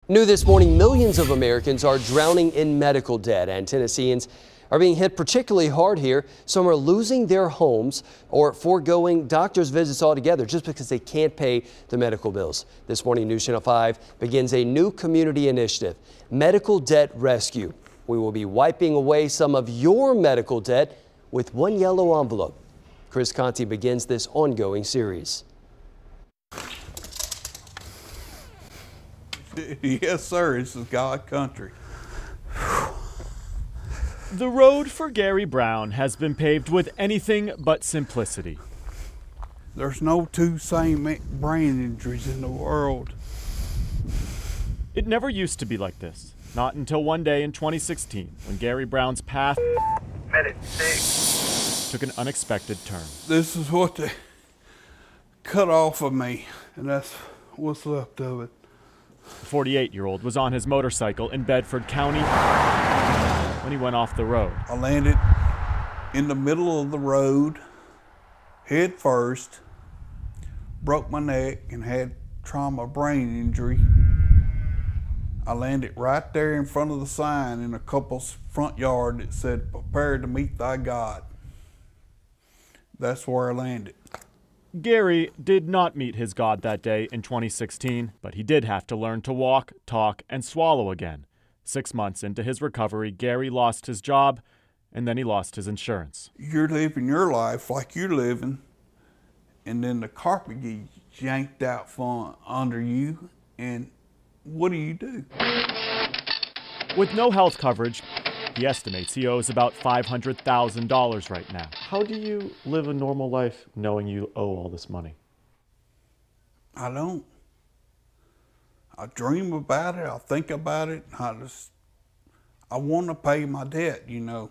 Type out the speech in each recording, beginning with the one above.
New this morning, millions of Americans are drowning in medical debt, and Tennesseans are being hit particularly hard here. Some are losing their homes or foregoing doctor's visits altogether just because they can't pay the medical bills. This morning, News Channel 5 begins a new community initiative, Medical Debt Rescue. We will be wiping away some of your medical debt with one yellow envelope. Chris Conti begins this ongoing series. Yes, sir. This is God country. The road for Gary Brown has been paved with anything but simplicity. There's no two same brain injuries in the world. It never used to be like this. Not until one day in 2016, when Gary Brown's path took an unexpected turn. This is what they cut off of me, and that's what's left of it. The 48-year-old was on his motorcycle in Bedford County when he went off the road. I landed in the middle of the road, head first, broke my neck, and had trauma brain injury. I landed right there in front of the sign in a couple's front yard that said, "Prepare to meet thy God." That's where I landed. Gary did not meet his God that day in 2016, but he did have to learn to walk, talk, and swallow again. 6 months into his recovery, Gary lost his job, and then he lost his insurance. You're living your life like you're living, and then the carpet gets yanked out from under you, and what do? With no health coverage, he estimates he owes about $500,000 right now. How do you live a normal life knowing you owe all this money? I don't. I dream about it, I think about it, I want to pay my debt, you know.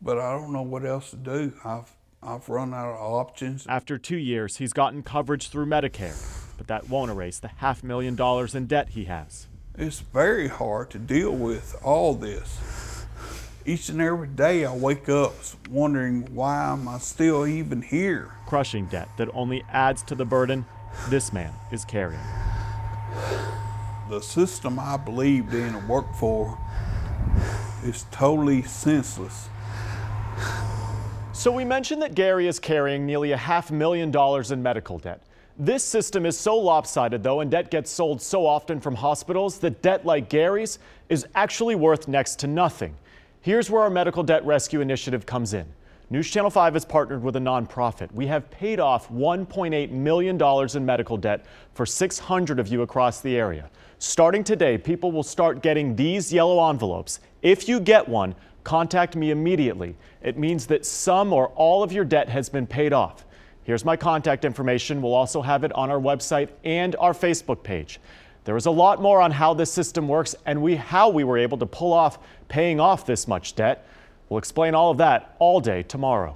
But I don't know what else to do. I've run out of options. After 2 years, he's gotten coverage through Medicare, but that won't erase the $500,000 in debt he has. It's very hard to deal with all this. Each and every day I wake up wondering, why am I still even here? Crushing debt that only adds to the burden this man is carrying. The system I believed in and worked for is totally senseless. So we mentioned that Gary is carrying nearly $500,000 in medical debt. This system is so lopsided, though, and debt gets sold so often from hospitals that debt like Gary's is actually worth next to nothing. Here's where our Medical Debt Rescue Initiative comes in. News Channel 5 has partnered with a nonprofit. We have paid off $1.8 million in medical debt for 600 of you across the area. Starting today, people will start getting these yellow envelopes. If you get one, contact me immediately. It means that some or all of your debt has been paid off. Here's my contact information. We'll also have it on our website and our Facebook page. There is a lot more on how this system works and how we were able to pull off paying off this much debt. We'll explain all of that all day tomorrow.